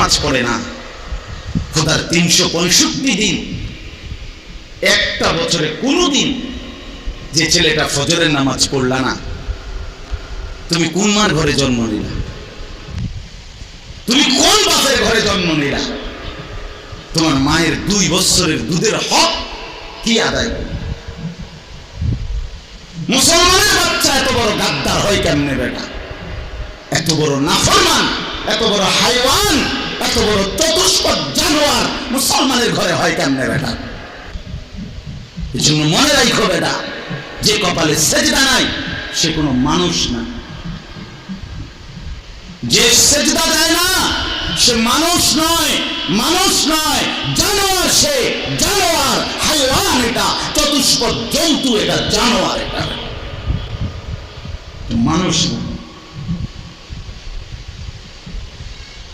নামাজ পড়ে না। খোদার 365 দিন, একটা বছরে কোনোদিন যে ছেলেটা ফজরের নামাজ পড়লা না, তুমি কোন মার ঘরে জন্ম নিলা? তুমি কোন বাপের ঘরে জন্ম নিলা? তোমার মায়ের 2 বছরের দুধের হক কি আদায় করবে? মুসলমানের বাচ্চা এত বড় গাদ্দার হয় কেমনে বেটা? এত বড় নাফরমান, এত বড় হাইওয়ান, এত বড় চতুষ্পদ জানোয়ার মুসলমানের ঘরে হয় কেমনে বেটা? এই জন্য মনে রাখো বেটা, যে কপালে সেজদা নাই সে কোনো মানুষ না। যে সেজদা দেয় না সে মানুষ নয়, মানুষ নয়, জানোয়ার। সে জানোয়ার, হাইওয়ান, এটা চতুষ্পদ জন্তু, এটা জানোয়ার, এটা মানুষ না।